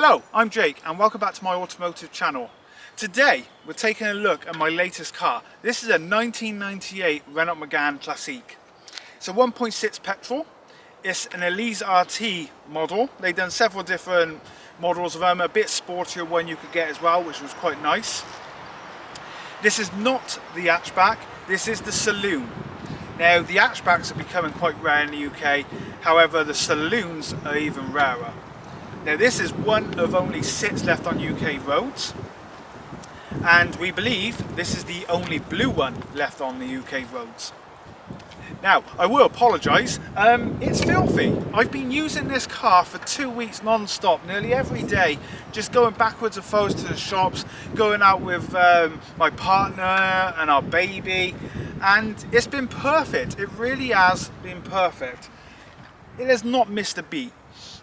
Hello, I'm Jake and welcome back to my automotive channel. Today we're taking a look at my latest car. This is a 1998 Renault Megane Classique. It's a 1.6 petrol. It's an Elise RT model. They've done several different models of them, a bit sportier one you could get as well, which was quite nice. This is not the hatchback, this is the Saloon. Now the hatchbacks are becoming quite rare in the UK, however the Saloons are even rarer. Now this is one of only 6 left on UK roads, and we believe this is the only blue one left on the UK roads. Now I will apologise, it's filthy. I've been using this car for 2 weeks non-stop, nearly every day, just going backwards and forwards to the shops, going out with my partner and our baby, and it's been perfect. It really has been perfect. It has not missed a beat.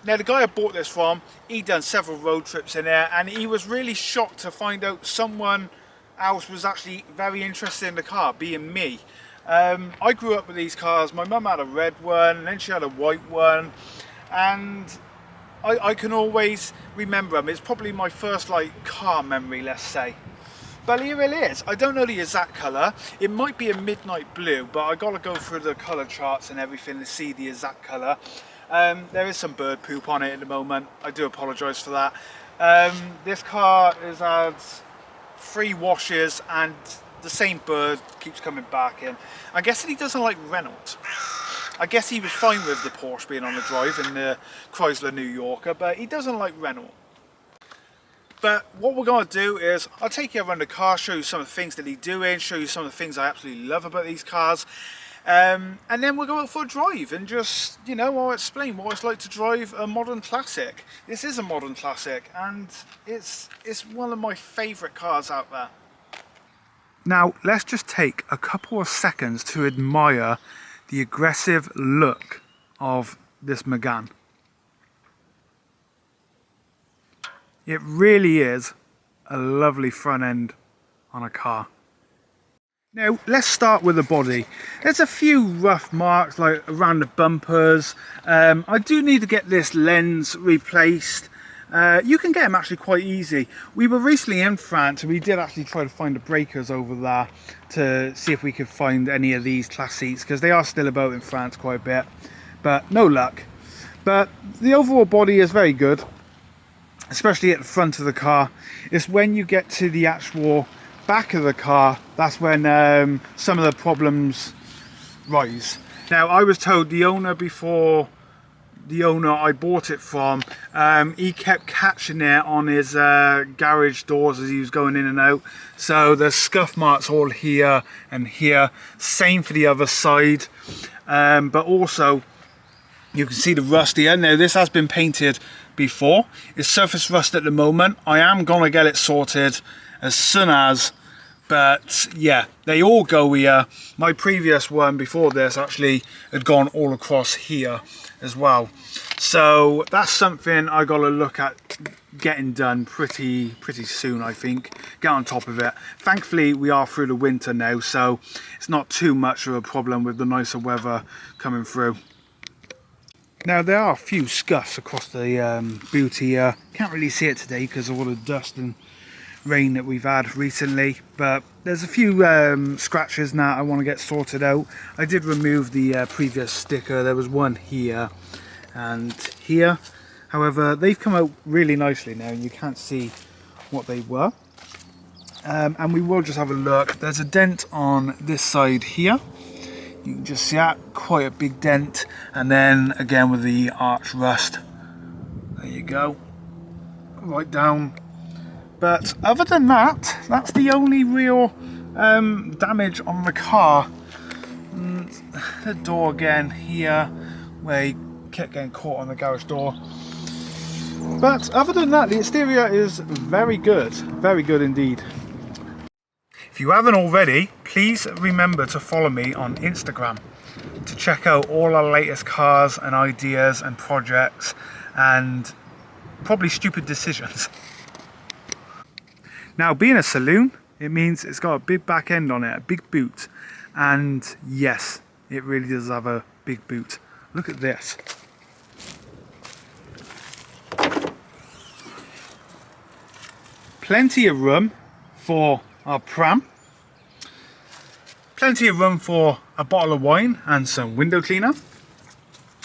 Now the guy I bought this from, he'd done several road trips in there and he was really shocked to find out someone else was actually very interested in the car, being me. I grew up with these cars. My mum had a red one and then she had a white one, and I can always remember them. It's probably my first car memory, let's say. But here it is. I don't know the exact colour. It might be a midnight blue, but I gotta go through the colour charts and everything to see the exact colour. There is some bird poop on it at the moment. I do apologise for that. This car has had 3 washes and the same bird keeps coming back in. I'm guessing he doesn't like Renault. I guess he was fine with the Porsche being on the drive in the Chrysler New Yorker, but he doesn't like Renault. But what we're going to do is I'll take you around the car, show you some of the things that he's doing, show you some of the things I absolutely love about these cars. And then we'll go out for a drive and just, you know, I'll explain what it's like to drive a modern classic. This is a modern classic and it's one of my favourite cars out there. Now let's just take a couple of seconds to admire the aggressive look of this Megane. It really is a lovely front end on a car. Now let's start with the body. There's a few rough marks like around the bumpers. I do need to get this lens replaced. You can get them actually quite easy. We were recently in France and we did actually try to find the breakers over there to see if we could find any of these Classiques, because they are still about in France quite a bit, but no luck. But the overall body is very good, especially at the front of the car. It's when you get to the actual back of the car, that's when some of the problems rise. Now I was told the owner before the owner I bought it from, he kept catching it on his garage doors as he was going in and out. So there's scuff marks all here and here, same for the other side, but also you can see the rust here. Now this has been painted before, it's surface rust at the moment. I am gonna get it sorted as soon as, but yeah, they all go here. My previous one before this actually had gone all across here as well, so that's something I gotta look at getting done pretty soon. I think get on top of it. Thankfully we are through the winter now, so it's not too much of a problem with the nicer weather coming through. Now there are a few scuffs across the boot here. Can't really see it today because of all the dust and rain that we've had recently, but there's a few scratches now I want to get sorted out. I did remove the previous sticker. There was one here and here, however they've come out really nicely now and you can't see what they were. And we will just have a look. There's a dent on this side here. You can just see that, quite a big dent, and then again with the arch rust. There you go, right down. But other than that, that's the only real damage on the car. The door again here, where he kept getting caught on the garage door. But other than that, the exterior is very good indeed. If you haven't already, please remember to follow me on Instagram to check out all our latest cars and ideas and projects and probably stupid decisions. Now being a saloon, it means it's got a big back end on it, a big boot, and yes, it really does have a big boot. Look at this. plenty of room for our pram, plenty of room for a bottle of wine and some window cleaner,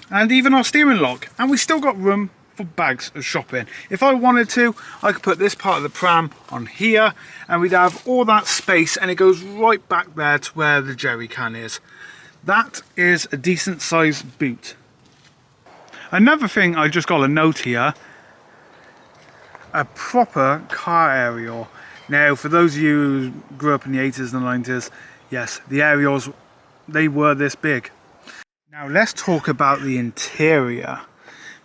and even our steering lock. And we still got room for bags of shopping. If I wanted to, I could put this part of the pram on here and we'd have all that space, and it goes right back there to where the jerry can is. That is a decent sized boot. Another thing I just got a note here, a proper car aerial. Now, for those of you who grew up in the 80s and 90s, yes, the aerials, they were this big. Now let's talk about the interior,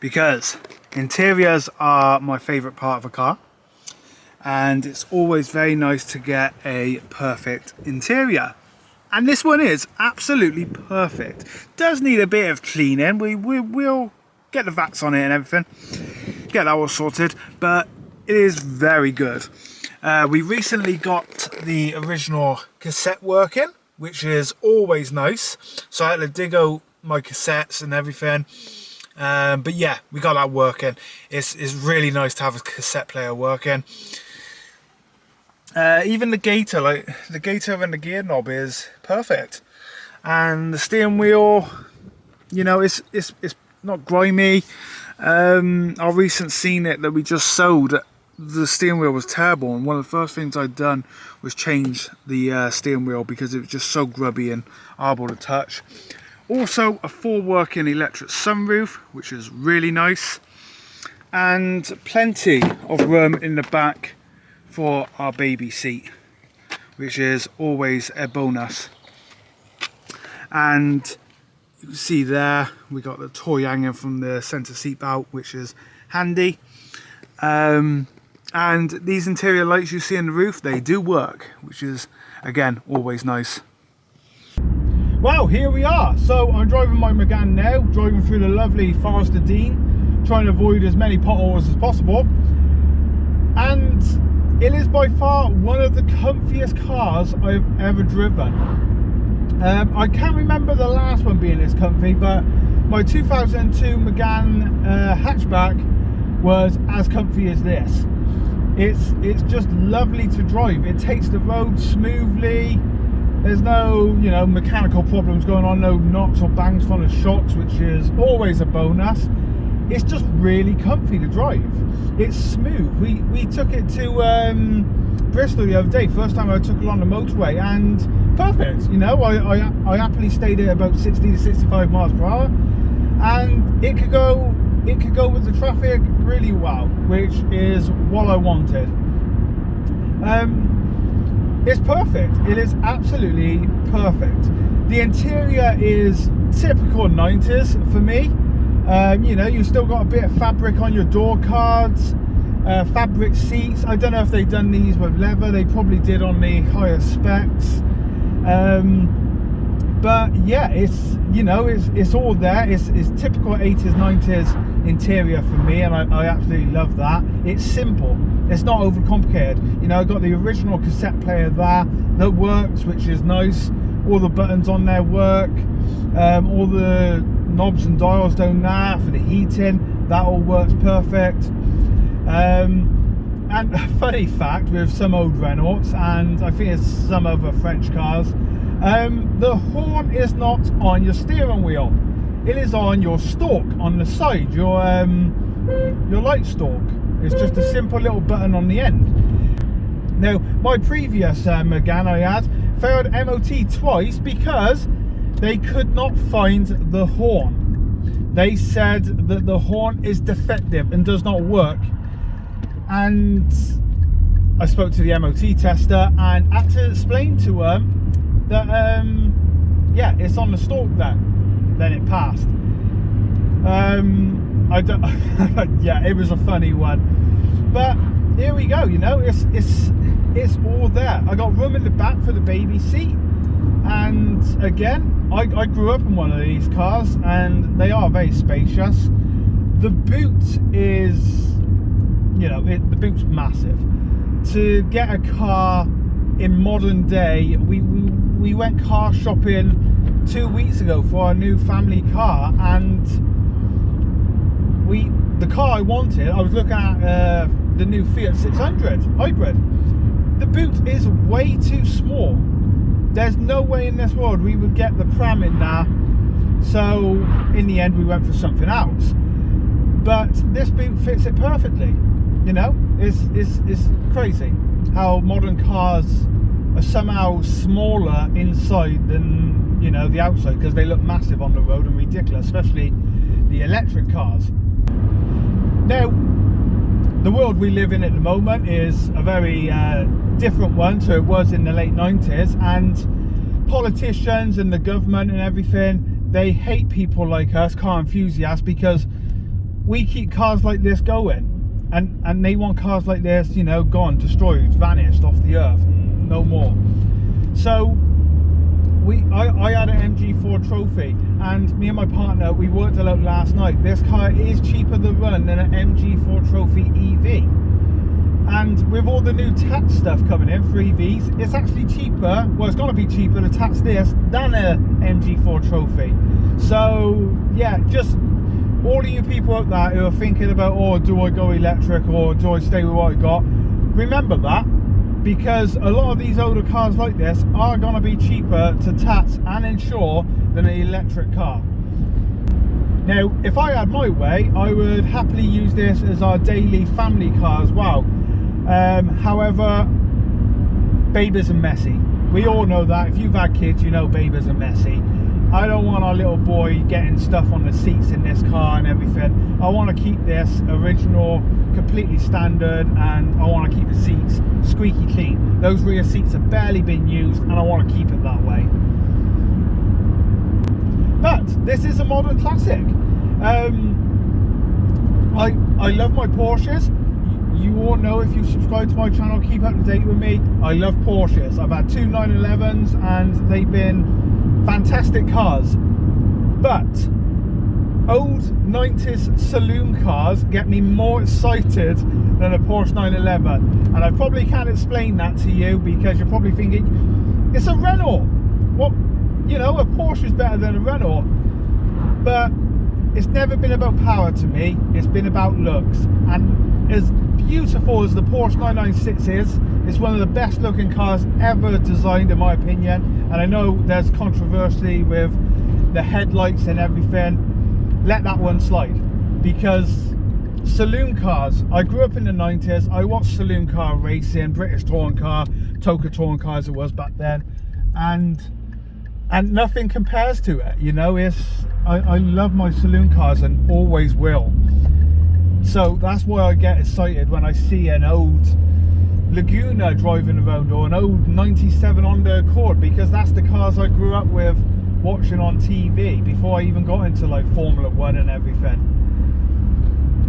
because interiors are my favourite part of a car, and it's always very nice to get a perfect interior. And this one is absolutely perfect. Does need a bit of cleaning. We'll get the vats on it and everything, get that all sorted, but it is very good. We recently got the original cassette working, which is always nice. So I had to dig out my cassettes and everything. But yeah, we got that working. It's really nice to have a cassette player working. Even the gator, like the gator and the gear knob, is perfect. And the steering wheel, you know, it's not grimy. Our recent Scenic that we just sold, the steering wheel was terrible, and one of the first things I'd done was change the steering wheel because it was just so grubby and horrible to touch. Also a full working electric sunroof, which is really nice, and plenty of room in the back for our baby seat, which is always a bonus. And you can see there we got the toy hanging from the center seat belt, which is handy. And these interior lights you see on the roof, they do work, which is again always nice. Well, here we are. So I'm driving my Megane now, driving through the lovely Forest of Dean, trying to avoid as many potholes as possible. And it is by far one of the comfiest cars I've ever driven. I can't remember the last one being this comfy, but my 2002 Megane hatchback was as comfy as this. It's just lovely to drive. It takes the road smoothly. There's no, you know, mechanical problems going on, no knocks or bangs from the shocks, which is always a bonus. It's just really comfy to drive. It's smooth. We took it to Bristol the other day, first time I took it on the motorway, and perfect. You know, I happily stayed at about 60 to 65 miles per hour, and it could go with the traffic really well, which is what I wanted. It's perfect. It is absolutely perfect. The interior is typical 90s for me. You know, you've still got a bit of fabric on your door cards, fabric seats. I don't know if they've done these with leather. They probably did on the higher specs. But yeah, it's, you know, it's all there. It's typical 80s, 90s interior for me, and I absolutely love that. It's simple. It's not overcomplicated. You know, I got the original cassette player there that works, which is nice. All the buttons on there work. All the knobs and dials down there for the heating, that all works perfect. And a funny fact with some old Renaults, and I think it's some other French cars, the horn is not on your steering wheel. It is on your stalk on the side, your light stalk. It's just a simple little button on the end. Now, my previous Megane I had failed MOT twice because they could not find the horn. They said that the horn is defective and does not work. And I spoke to the MOT tester and had to explain to him that, yeah, it's on the stalk there. Then it passed. Yeah, it was a funny one, but here we go. You know, it's all there. I got room in the back for the baby seat, and again, I grew up in one of these cars, and they are very spacious. The boot is, you know, the boot's massive. To get a car in modern day, we went car shopping 2 weeks ago for our new family car, and the car I wanted, I was looking at the new Fiat 600 hybrid. The boot is way too small. There's no way in this world we would get the pram in there. So in the end we went for something else. But this boot fits it perfectly. You know, it's crazy how modern cars are somehow smaller inside than, you know, the outside, because they look massive on the road and ridiculous, especially the electric cars. Now, the world we live in at the moment is a very different one to it was in the late 90s, and politicians and the government and everything, they hate people like us, car enthusiasts, because we keep cars like this going, and they want cars like this, you know, gone, destroyed, vanished off the earth, no more. So I had an MG4 Trophy, and me and my partner, we worked it out last night. This car is cheaper to run than an MG4 Trophy EV. And with all the new tax stuff coming in for EVs, it's actually cheaper, well, it's going to be cheaper to tax this than a MG4 Trophy. So yeah, just all of you people out there who are thinking about, oh, do I go electric or do I stay with what I got, remember that, because a lot of these older cars like this are going to be cheaper to tax and insure than an electric car. Now, if I had my way, I would happily use this as our daily family car as well. However, babies are messy. We all know that. If you've had kids, you know babies are messy. I don't want our little boy getting stuff on the seats in this car and everything. I want to keep this original, completely standard, and I want to keep the seats squeaky clean. Those rear seats have barely been used, and I want to keep it that way. But this is a modern classic. I love my Porsches. You all know, if you subscribe to my channel, keep up to date with me, I love Porsches. I've had two 911s and they've been fantastic cars. But old 90s saloon cars get me more excited than a Porsche 911. And I probably can't explain that to you, because you're probably thinking, it's a Renault. What, you know, a Porsche is better than a Renault. But it's never been about power to me, it's been about looks. And as beautiful as the Porsche 996 is, it's one of the best looking cars ever designed, in my opinion. And I know there's controversy with the headlights and everything. Let that one slide, because saloon cars, I grew up in the 90s, I watched saloon car racing, British touring car, Toka touring car as it was back then, and nothing compares to it. You know, I love my saloon cars and always will. So that's why I get excited when I see an old Laguna driving around, or an old 97 Honda Accord, because that's the cars I grew up with watching on TV before I even got into like Formula 1 and everything.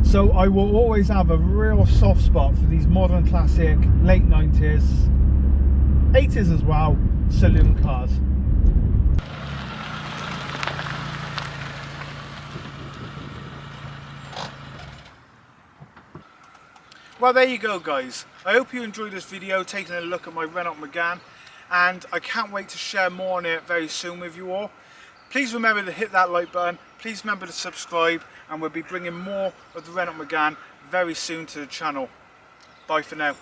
So I will always have a real soft spot for these modern classic late 90s, 80s as well, saloon cars. Well, there you go, guys. I hope you enjoyed this video, taking a look at my Renault Megane, and I can't wait to share more on it very soon with you all. Please remember to hit that like button, please remember to subscribe, and we'll be bringing more of the Renault Megane very soon to the channel. Bye for now.